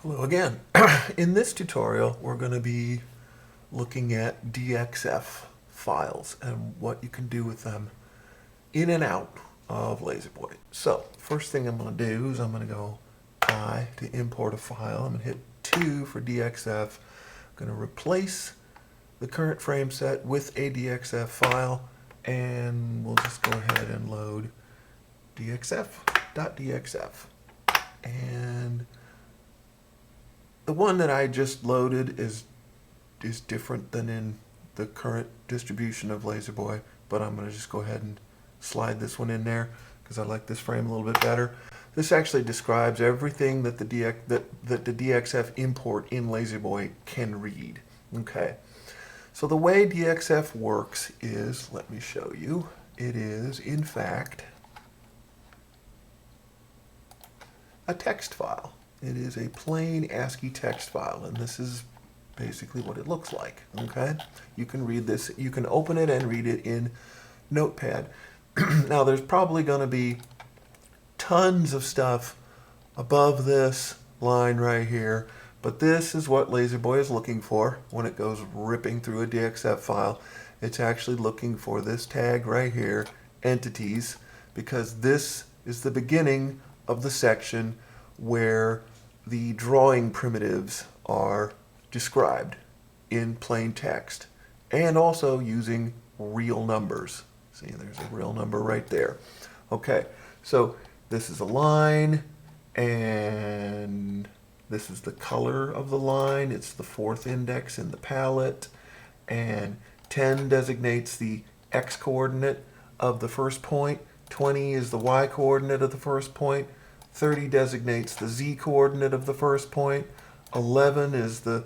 Hello again. In this tutorial, we're going to be looking at DXF files and what you can do with them in and out of LaserBoy. So, first thing I'm going to do is I'm going to go I to import a file. I'm going to hit 2 for DXF. I'm going to replace the current frame set with a DXF file, and we'll just go ahead and load DXF.dxf. And the one that I just loaded is different than in the current distribution of LaserBoy, but I'm going to just go ahead and slide this one in there because I like this frame a little bit better. This actually describes everything that the DXF import in LaserBoy can read. Okay, so the way DXF works is, let me show you, it is in fact a text file. It is a plain ASCII text file, and this is basically what it looks like. Okay, you can read this, you can open it and read it in Notepad. Now there's probably going to be tons of stuff above this line right here, but this is what LaserBoy is looking for when it goes ripping through a DXF file. It's actually looking for this tag right here, entities, because this is the beginning of the section where the drawing primitives are described in plain text and also using real numbers. See, there's a real number right there. Okay, so this is a line, and this is the color of the line. It's the 4th index in the palette, and 10 designates the x coordinate of the first point, 20 is the y coordinate of the first point, 30 designates the z coordinate of the first point, 11 is the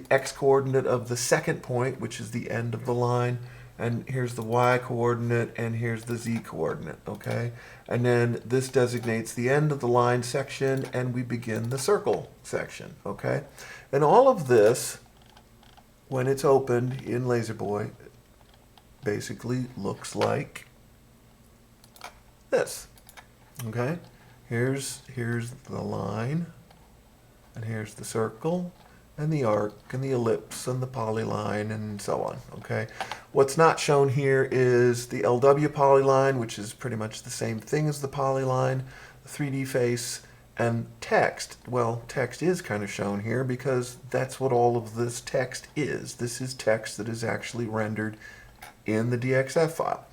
x coordinate of the second point, which is the end of the line, and here's the y coordinate, and here's the z coordinate, okay? And then this designates the end of the line section, and we begin the circle section, okay? And all of this, when it's opened in LaserBoy, basically looks like this. Okay, here's the line, and here's the circle, and the arc, and the ellipse, and the polyline, and so on. Okay, what's not shown here is the LW polyline, which is pretty much the same thing as the polyline, the 3D face, and text. Well, text is kind of shown here because that's what all of this text is. This is text that is actually rendered in the DXF file.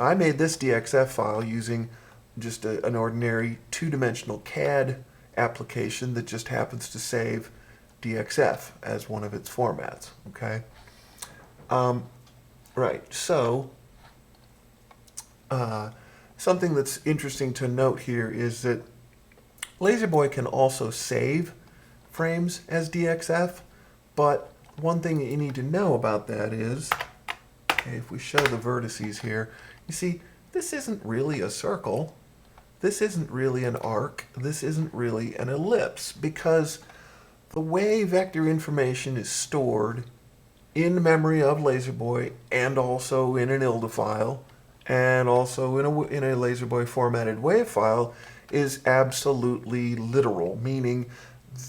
I made this DXF file using just an ordinary two-dimensional CAD application that just happens to save DXF as one of its formats. Okay, right. So something that's interesting to note here is that LaserBoy can also save frames as DXF, but one thing that you need to know about that is, okay, if we show the vertices here, you see this isn't really a circle. This isn't really an arc, this isn't really an ellipse, because the way vector information is stored in memory of LaserBoy and also in an ILDA file and also in a LaserBoy formatted WAV file is absolutely literal, meaning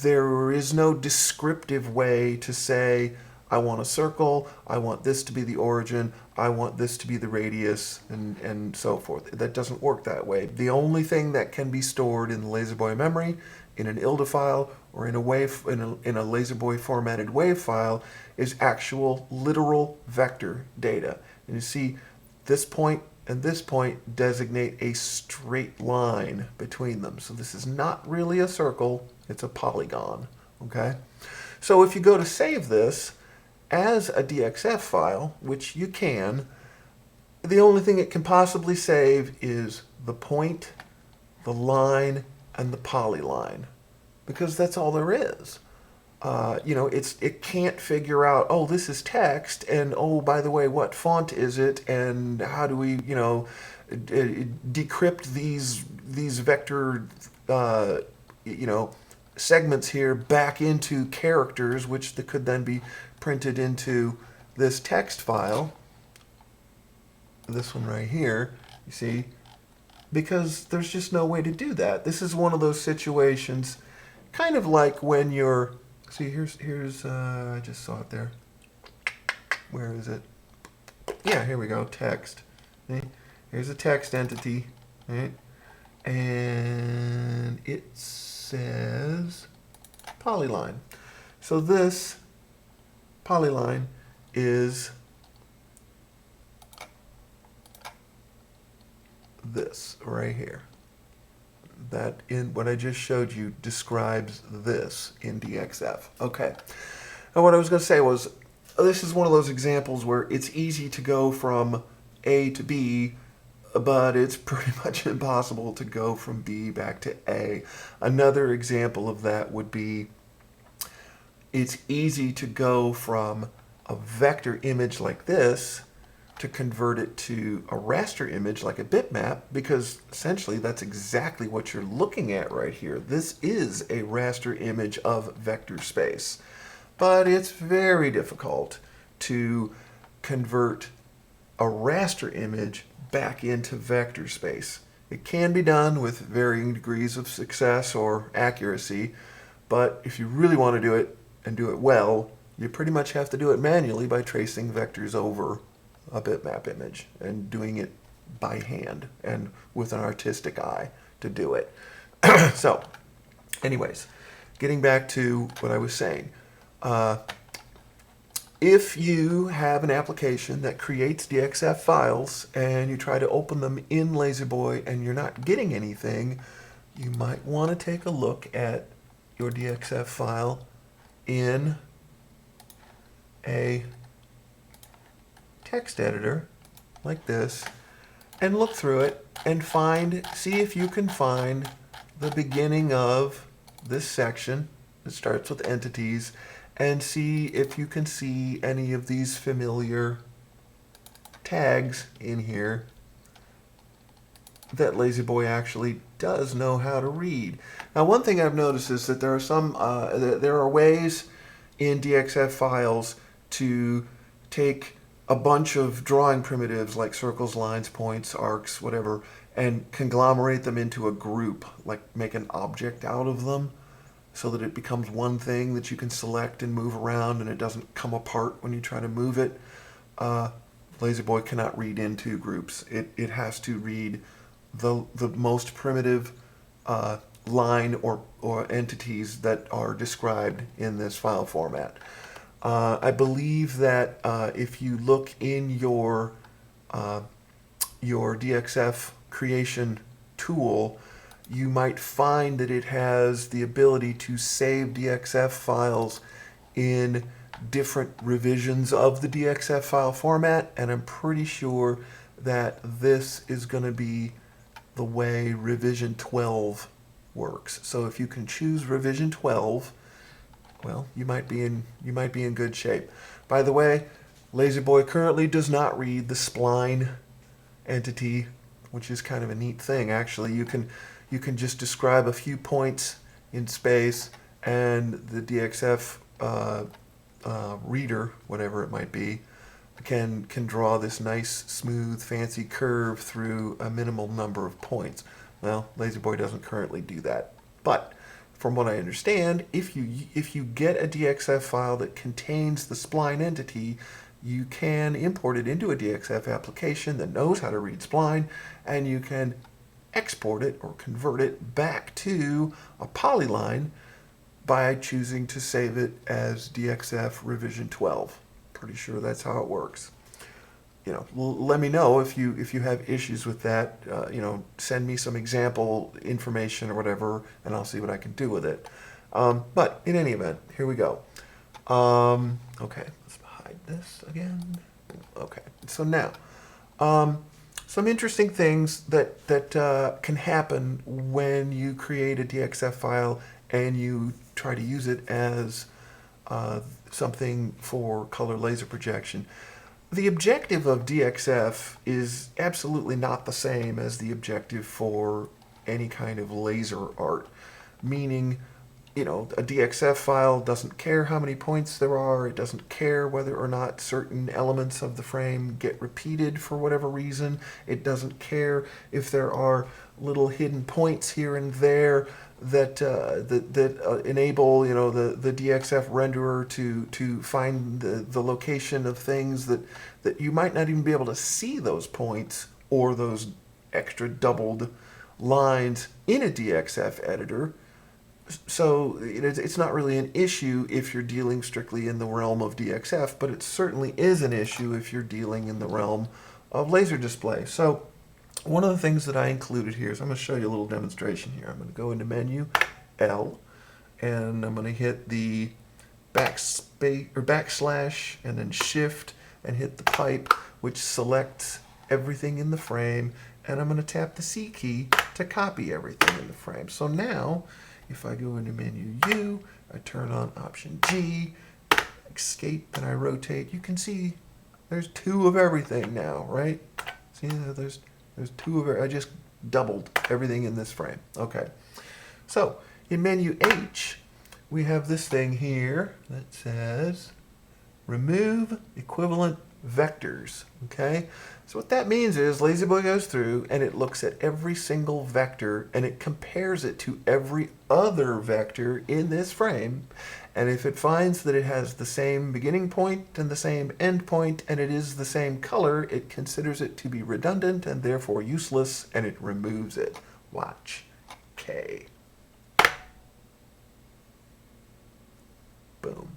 there is no descriptive way to say, I want a circle, I want this to be the origin, I want this to be the radius, and so forth. That doesn't work that way. The only thing that can be stored in the LaserBoy memory, in an ILDA file, or in a LaserBoy formatted WAV file is actual literal vector data. And you see this point and this point designate a straight line between them. So this is not really a circle, it's a polygon. Okay? So if you go to save this as a DXF file, which you can, the only thing it can possibly save is the point, the line, and the polyline, because that's all there is. You know, it can't figure out, oh, this is text, and oh, by the way, what font is it, and how do we, you know, decrypt these vector, you know, segments here back into characters, which could then be printed into this text file, this one right here, you see, because there's just no way to do that. This is one of those situations kind of like when you're, see, here's I just saw it there. Where is it? Yeah, here we go, text. See? Here's a text entity, right? And it says polyline. So this polyline is this right here. That in what I just showed you describes this in DXF. Okay. Now what I was going to say was, this is one of those examples where it's easy to go from A to B, but it's pretty much impossible to go from B back to A. Another example of that would be, it's easy to go from a vector image like this to convert it to a raster image like a bitmap, because essentially that's exactly what you're looking at right here. This is a raster image of vector space. But it's very difficult to convert a raster image back into vector space. It can be done with varying degrees of success or accuracy, but if you really want to do it and do it well, you pretty much have to do it manually by tracing vectors over a bitmap image and doing it by hand and with an artistic eye to do it. So, anyways, getting back to what I was saying. If you have an application that creates DXF files and you try to open them in LaserBoy and you're not getting anything, you might want to take a look at your DXF file in a text editor like this and look through it and see if you can find the beginning of this section that starts with entities, and see if you can see any of these familiar tags in here that LaserBoy actually does know how to read. Now, one thing I've noticed is that there are ways in DXF files to take a bunch of drawing primitives like circles, lines, points, arcs, whatever, and conglomerate them into a group, like make an object out of them, so that it becomes one thing that you can select and move around and it doesn't come apart when you try to move it. LaserBoy cannot read into groups. It has to read the most primitive line or entities that are described in this file format. I believe that if you look in your DXF creation tool, you might find that it has the ability to save DXF files in different revisions of the DXF file format, and I'm pretty sure that this is going to be the way revision 12 works. So if you can choose revision 12, well, you might be in good shape. By the way, LaserBoy currently does not read the spline entity, which is kind of a neat thing. Actually, you can just describe a few points in space, and the DXF reader, whatever it might be, can draw this nice, smooth, fancy curve through a minimal number of points. Well, LaserBoy doesn't currently do that, but from what I understand, if you get a DXF file that contains the spline entity, you can import it into a DXF application that knows how to read spline, and you can export it or convert it back to a polyline by choosing to save it as DXF revision 12. Pretty sure that's how it works. You know, let me know if you have issues with that. You know, send me some example information or whatever, and I'll see what I can do with it. But in any event, here we go. Okay, let's hide this again. Okay, so now, some interesting things that can happen when you create a DXF file and you try to use it as something for color laser projection. The objective of DXF is absolutely not the same as the objective for any kind of laser art, meaning, you know, a DXF file doesn't care how many points there are, it doesn't care whether or not certain elements of the frame get repeated for whatever reason, it doesn't care if there are little hidden points here and there that enable, you know, the DXF renderer to find the location of things that you might not even be able to see those points or those extra doubled lines in a DXF editor. So it's not really an issue if you're dealing strictly in the realm of DXF, but it certainly is an issue if you're dealing in the realm of laser display. So one of the things that I included here is I'm going to show you a little demonstration here. I'm going to go into menu L, and I'm going to hit the backspace or backslash and then shift and hit the pipe, which selects everything in the frame, and I'm going to tap the C key to copy everything in the frame. So now if I go into menu U, I turn on option G, escape, and I rotate, you can see there's two of everything now, right? See, there's two of it. I just doubled everything in this frame. Okay. So in menu H, we have this thing here that says remove equivalent vectors. Okay. So what that means is LaserBoy goes through and it looks at every single vector and it compares it to every other vector in this frame. And if it finds that it has the same beginning point and the same end point and it is the same color, it considers it to be redundant and therefore useless, and it removes it. Watch. K. Boom.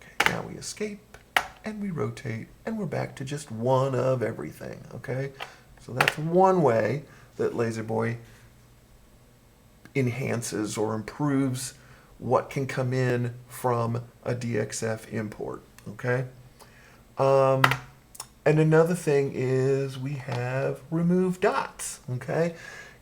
Okay, now we escape and we rotate and we're back to just one of everything. Okay? So that's one way that LaserBoy enhances or improves what can come in from a DXF import, okay? And another thing is we have remove dots, okay?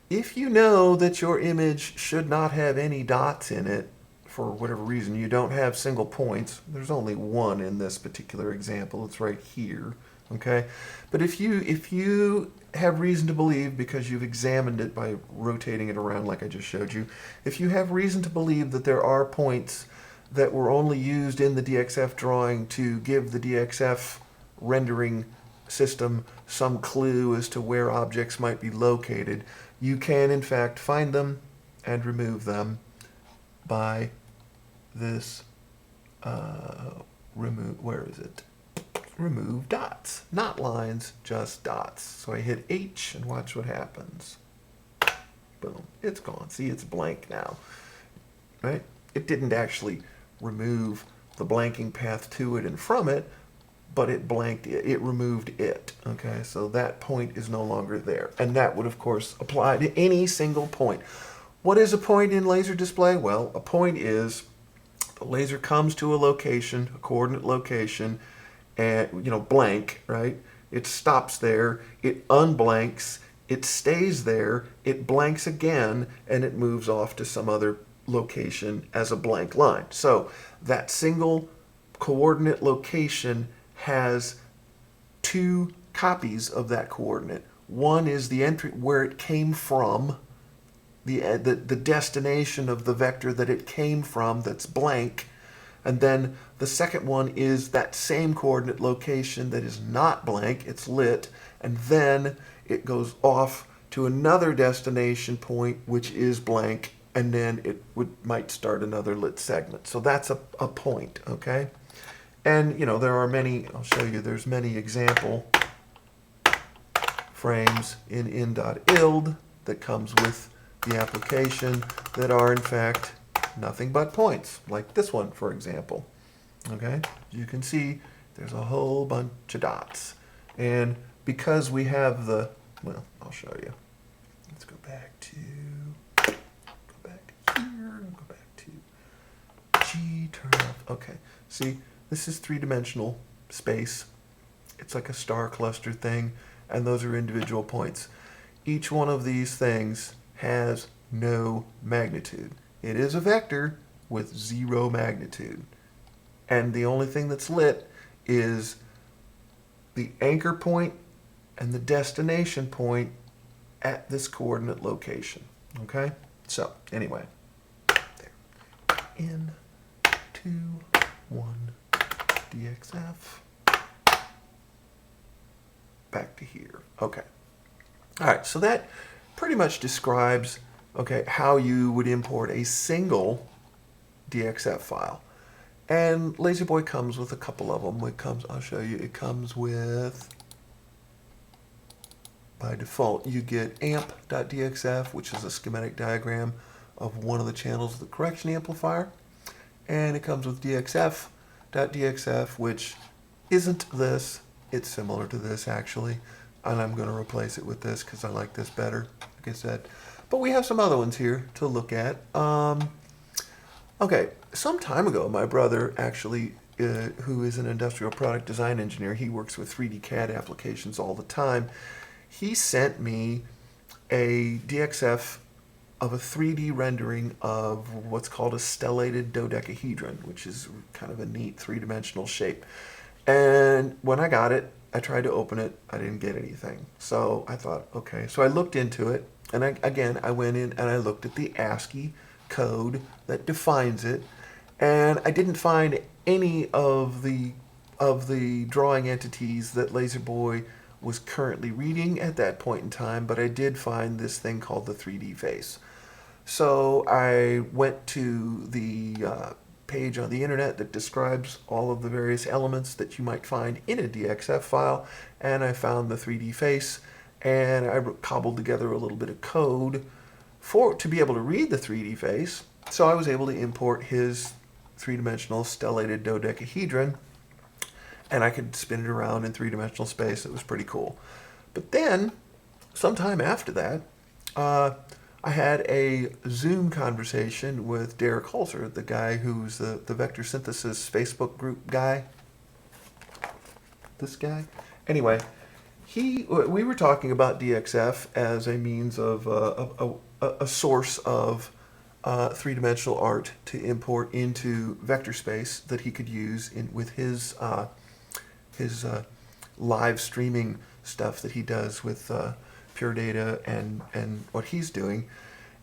If you know that your image should not have any dots in it, for whatever reason, you don't have single points, there's only one in this particular example, it's right here, okay? But if you have reason to believe, because you've examined it by rotating it around like I just showed you, if you have reason to believe that there are points that were only used in the DXF drawing to give the DXF rendering system some clue as to where objects might be located, you can in fact find them and remove them by this where is it? Remove dots, not lines, just dots. So I hit H and watch what happens. Boom, it's gone. See, it's blank now, right? It didn't actually remove the blanking path to it and from it, but it blanked it. It removed it, okay? So that point is no longer there. And that would, of course, apply to any single point. What is a point in laser display? Well, a point is the laser comes to a location, a coordinate location, and, you know, blank, right? It stops there, it unblanks, it stays there, it blanks again, and it moves off to some other location as a blank line. So that single coordinate location has two copies of that coordinate. One is the entry where it came from, the destination of the vector that it came from, that's blank. And then the second one is that same coordinate location that is not blank, it's lit, and then it goes off to another destination point which is blank, and then it might start another lit segment. So that's a point, okay? And, you know, there are many, I'll show you, there's many example frames in in.ild that comes with the application that are in fact nothing but points, like this one, for example. Okay, you can see there's a whole bunch of dots, and because we have the, well, I'll show you. Let's go back to here, go back to G, turn off. Okay, see, this is three-dimensional space. It's like a star cluster thing, and those are individual points. Each one of these things has no magnitude. It is a vector with zero magnitude. And the only thing that's lit is the anchor point and the destination point at this coordinate location. Okay? So, anyway. There. In, 2, 1, DXF. Back to here. Okay. All right, so that pretty much describes, okay, how you would import a single DXF file. And LaserBoy comes with a couple of them. I'll show you, it comes with, by default, you get amp.dxf, which is a schematic diagram of one of the channels of the correction amplifier. And it comes with dxf.dxf, which isn't this. It's similar to this, actually. And I'm going to replace it with this because I like this better, like I said. But we have some other ones here to look at. Okay, some time ago, my brother actually, who is an industrial product design engineer, he works with 3D CAD applications all the time. He sent me a DXF of a 3D rendering of what's called a stellated dodecahedron, which is kind of a neat three-dimensional shape. And when I got it, I tried to open it. I didn't get anything. So I thought, okay. So I looked into it, and I went in and I looked at the ASCII code that defines it, and I didn't find any of the drawing entities that LaserBoy was currently reading at that point in time, but I did find this thing called the 3D face. So I went to the page on the internet that describes all of the various elements that you might find in a DXF file, and I found the 3D face, and I cobbled together a little bit of code to be able to read the 3D face. So I was able to import his three-dimensional stellated dodecahedron, and I could spin it around in three-dimensional space. It was pretty cool. But then, sometime after that, I had a Zoom conversation with Derek Holzer, the guy who's the Vector Synthesis Facebook group guy. This guy. Anyway, we were talking about DXF as a means of a source of three-dimensional art to import into vector space that he could use with his live streaming stuff that he does with Pure Data and what he's doing.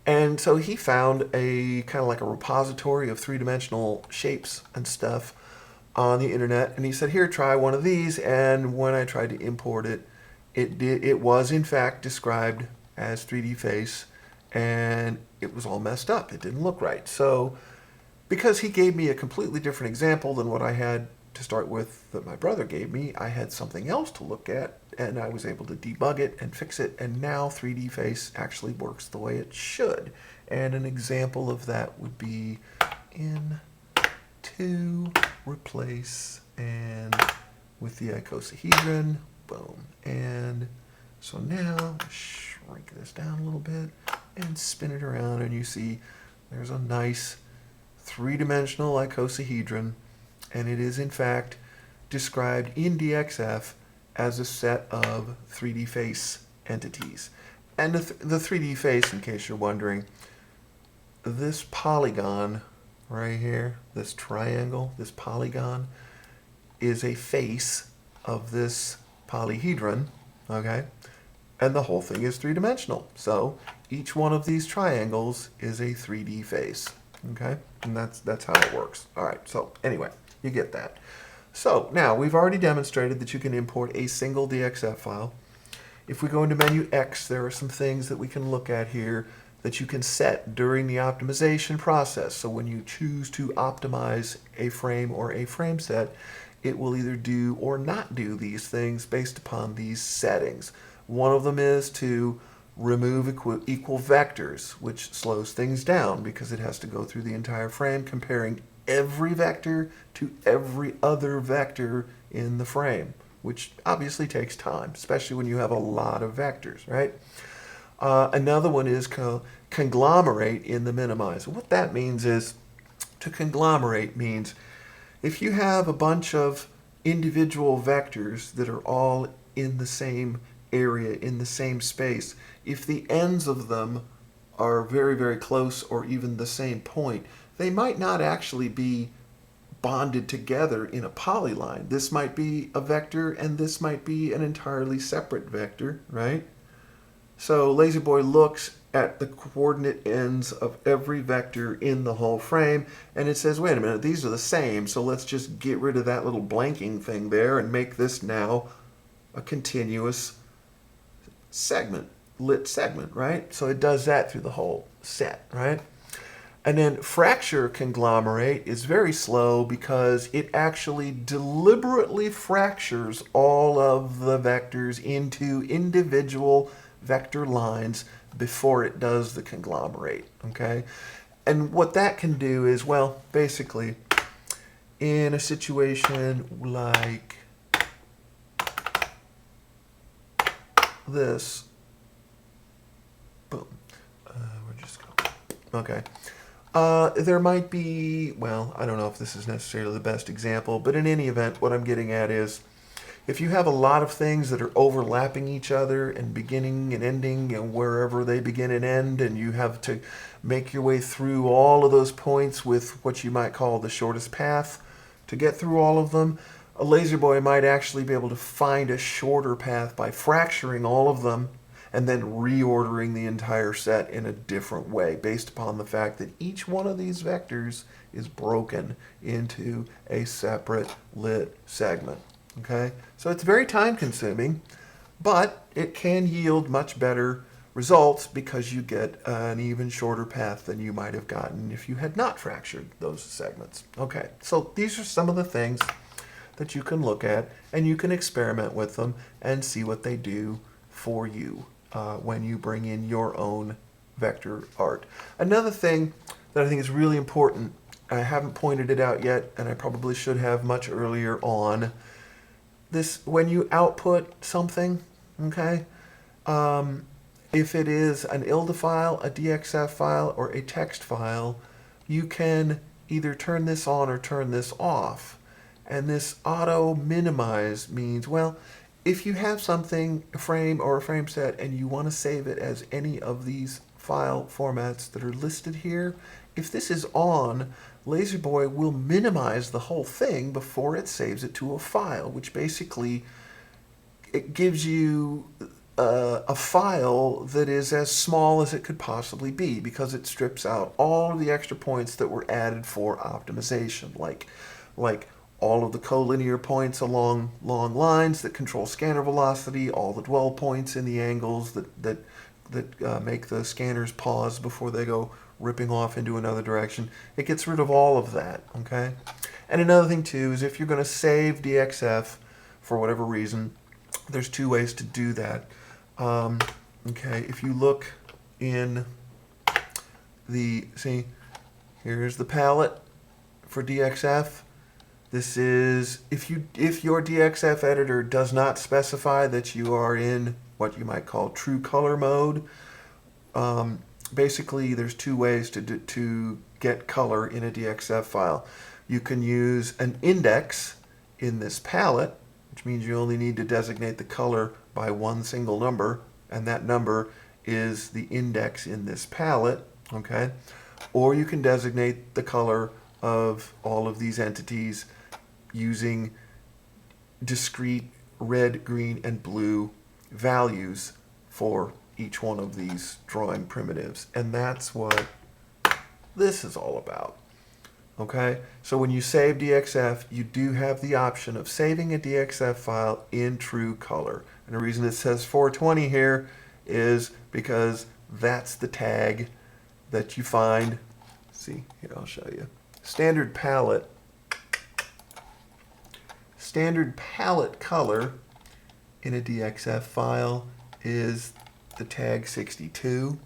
And so he found a kind of like a repository of three-dimensional shapes and stuff on the internet, and he said, here, try one of these. And when I tried to import it, it was in fact described as 3D face, and it was all messed up. It didn't look right. So because he gave me a completely different example than what I had to start with that my brother gave me, I had something else to look at, and I was able to debug it and fix it, and now 3D face actually works the way it should. And an example of that would be in to replace, and with the icosahedron, boom. And so now shrink this down a little bit and spin it around, and you see there's a nice three-dimensional icosahedron, and it is in fact described in DXF as a set of 3D face entities. And the 3D face, in case you're wondering, this polygon right here, this triangle, this polygon, is a face of this polyhedron, okay? And the whole thing is three-dimensional. So each one of these triangles is a 3D face, okay? And that's how it works. All right, so anyway, you get that. So now we've already demonstrated that you can import a single DXF file. If we go into menu X, there are some things that we can look at here that you can set during the optimization process. So when you choose to optimize a frame or a frame set, it will either do or not do these things based upon these settings. One of them is to remove equal vectors, which slows things down because it has to go through the entire frame comparing every vector to every other vector in the frame, which obviously takes time, especially when you have a lot of vectors, right? Another one is conglomerate in the minimize. What that means is, to conglomerate means if you have a bunch of individual vectors that are all in the same area, in the same space, if the ends of them are very, very close or even the same point, they might not actually be bonded together in a polyline. This might be a vector and this might be an entirely separate vector, right? So LaserBoy looks at the coordinate ends of every vector in the whole frame, and it says, wait a minute, these are the same, so let's just get rid of that little blanking thing there and make this now a continuous segment. lit segment, right? So it does that through the whole set, right? And then fracture conglomerate is very slow because it actually deliberately fractures all of the vectors into individual vector lines before it does the conglomerate, okay? And what that can do is, well, basically, in a situation like this, boom, we're just going, okay. There might be, well, I don't know if this is necessarily the best example, but in any event, what I'm getting at is if you have a lot of things that are overlapping each other and beginning and ending and wherever they begin and end, and you have to make your way through all of those points with what you might call the shortest path to get through all of them, a LaserBoy might actually be able to find a shorter path by fracturing all of them and then reordering the entire set in a different way based upon the fact that each one of these vectors is broken into a separate lit segment. Okay? So it's very time consuming, but it can yield much better results because you get an even shorter path than you might have gotten if you had not fractured those segments. Okay, so these are some of the things that you can look at, and you can experiment with them and see what they do for you when you bring in your own vector art. Another thing that I think is really important, I haven't pointed it out yet, and I probably should have much earlier on, this, when you output something, okay, if it is an ILDA file, a DXF file, or a text file, you can either turn this on or turn this off. And this auto minimize means, well, if you have something, a frame or a frame set, and you want to save it as any of these file formats that are listed here, if this is on, LaserBoy will minimize the whole thing before it saves it to a file, which basically it gives you a file that is as small as it could possibly be because it strips out all of the extra points that were added for optimization, like all of the collinear points along long lines that control scanner velocity, all the dwell points in the angles that make the scanners pause before they go ripping off into another direction. It gets rid of all of that, okay? And another thing too is if you're going to save DXF for whatever reason, there's two ways to do that. Okay, if you look in the, see, here's the palette for DXF. This is, if your DXF editor does not specify that you are in what you might call true color mode, basically there's two ways to get color in a DXF file. You can use an index in this palette, which means you only need to designate the color by one single number, and that number is the index in this palette, okay? Or you can designate the color of all of these entities using discrete red, green, and blue values for each one of these drawing primitives. And that's what this is all about. Okay, so when you save DXF, you do have the option of saving a DXF file in true color. And the reason it says 420 here is because that's the tag that you find. See, here I'll show you. Standard palette color in a DXF file is the tag 62.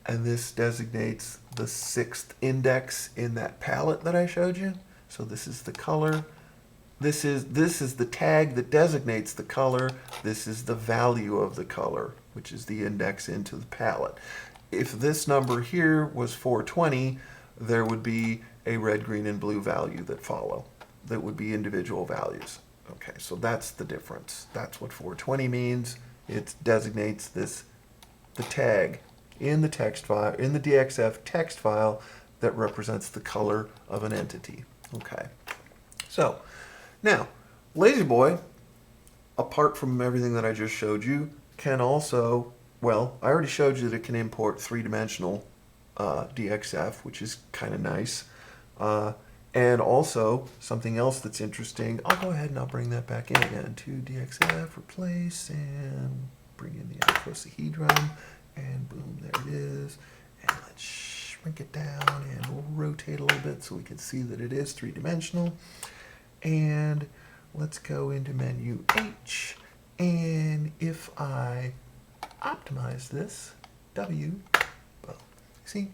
And this designates the 6th index in that palette that I showed you. So this is the color. This is the tag that designates the color. This is the value of the color, which is the index into the palette. If this number here was 420, there would be a red, green, and blue value that follow. That would be individual values. Okay, so that's the difference. That's what 420 means. It designates the tag in the text file, in the DXF text file that represents the color of an entity. Okay. So, now, LaserBoy, apart from everything that I just showed you, can also, well, I already showed you that it can import three-dimensional DXF, which is kind of nice. And also, something else that's interesting, I'll go ahead and I'll bring that back in again to DXF, replace, and bring in the icosahedron, and boom, there it is. And let's shrink it down and rotate a little bit so we can see that it is three-dimensional. And let's go into menu H, and if I optimize this, W, well, see,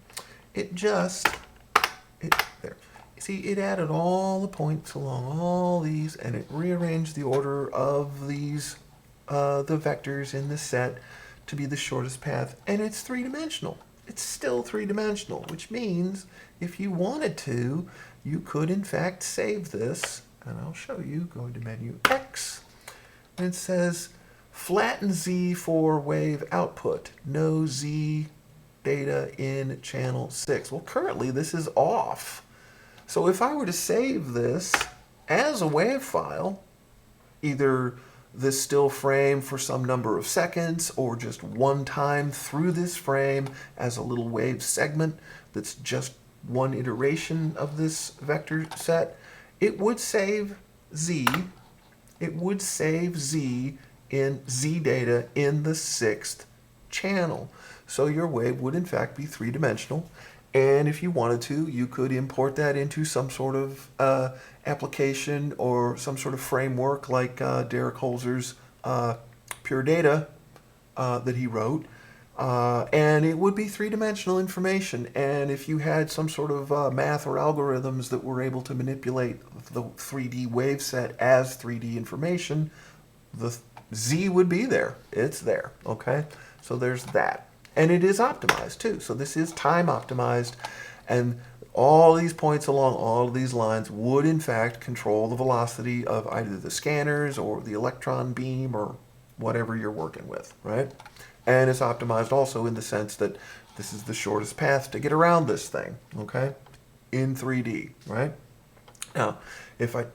there. See, it added all the points along all these, and it rearranged the order of these, the vectors in the set to be the shortest path, and it's three-dimensional. It's still three-dimensional, which means if you wanted to, you could in fact save this, and I'll show you. Go into menu X, and it says flatten Z for wave output, no Z data in channel 6. Well, currently this is off. So if I were to save this as a wave file, either this still frame for some number of seconds or just one time through this frame as a little wave segment that's just one iteration of this vector set, it would save Z. It would save Z in Z data in the 6th channel. So your wave would in fact be three-dimensional. And if you wanted to, you could import that into some sort of application or some sort of framework like Derek Holzer's Pure Data that he wrote. And it would be three-dimensional information. And if you had some sort of math or algorithms that were able to manipulate the 3D wave set as 3D information, the Z would be there. It's there, okay? So there's that. And it is optimized too. So this is time optimized, and all these points along all of these lines would in fact control the velocity of either the scanners or the electron beam or whatever you're working with, right? And it's optimized also in the sense that this is the shortest path to get around this thing, okay? In 3D, right? Now, if I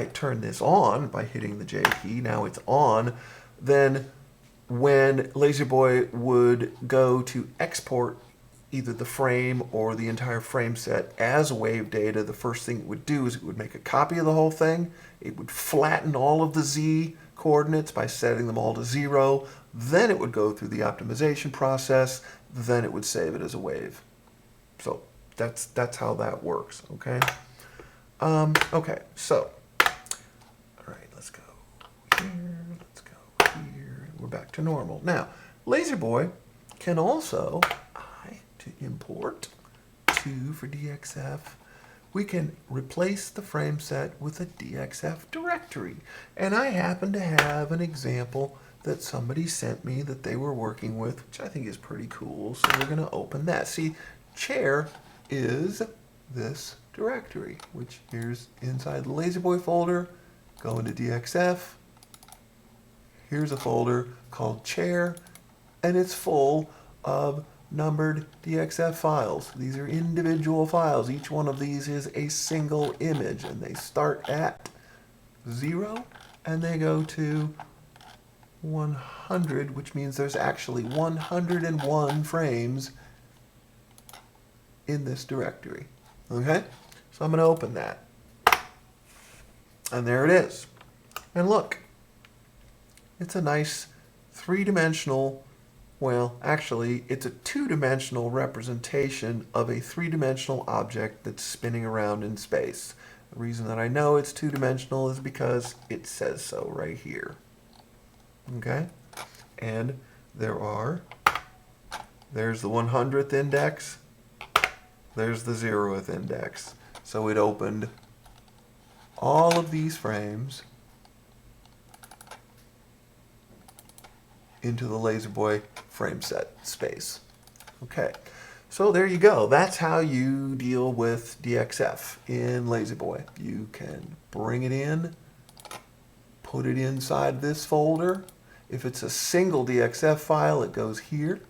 turn this on by hitting the J key, now it's on, then when LaserBoy would go to export either the frame or the entire frame set as wave data, the first thing it would do is it would make a copy of the whole thing. It would flatten all of the Z coordinates by setting them all to 0. Then it would go through the optimization process. Then it would save it as a wave. So that's how that works, okay? Okay, so, all right, let's go here, let's go here. We're back to normal. Now, LaserBoy can also, to import 2 for DXF, we can replace the frame set with a DXF directory. And I happen to have an example that somebody sent me that they were working with, which I think is pretty cool. So we're going to open that. See, chair is this directory, which here's inside the LaserBoy folder. Go into DXF. Here's a folder called chair, and it's full of numbered DXF files. These are individual files. Each one of these is a single image, and they start at 0 and they go to 100, which means there's actually 101 frames in this directory. Okay? So I'm going to open that. And there it is. And look, it's a nice three-dimensional, well, actually, it's a two-dimensional representation of a three-dimensional object that's spinning around in space. The reason that I know it's two-dimensional is because it says so right here. Okay? And there's the 100th index, there's the 0th index. So it opened all of these frames into the LaserBoy frame set space. Okay, so there you go. That's how you deal with DXF in LaserBoy. You can bring it in, put it inside this folder. If it's a single DXF file, it goes here.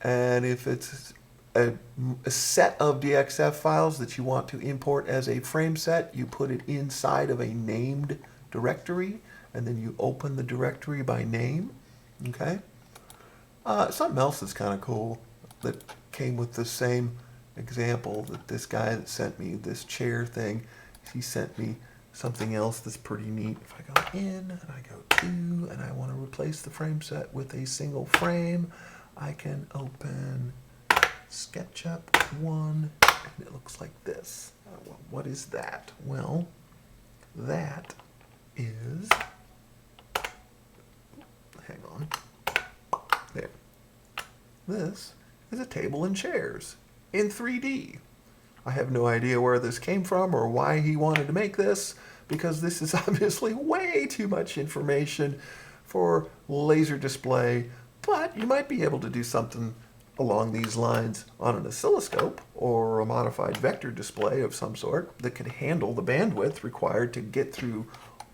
And if it's a set of DXF files that you want to import as a frame set, you put it inside of a named directory, and then you open the directory by name. Okay. Something else that's kind of cool that came with the same example that this guy that sent me this chair thing, he sent me something else that's pretty neat. If I go in and I go to, and I want to replace the frame set with a single frame, I can open SketchUp 1, and it looks like this. What is that? Well, that is, hang on, there. This is a table and chairs in 3D. I have no idea where this came from or why he wanted to make this, because this is obviously way too much information for laser display, but you might be able to do something along these lines on an oscilloscope or a modified vector display of some sort that can handle the bandwidth required to get through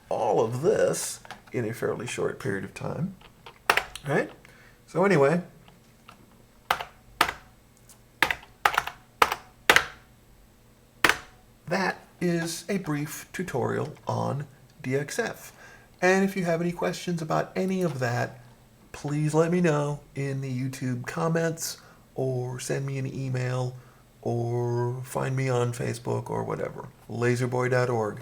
all of this in a fairly short period of time. All right? So anyway, that is a brief tutorial on DXF. And if you have any questions about any of that, please let me know in the YouTube comments, or send me an email, or find me on Facebook or whatever. LaserBoy.org.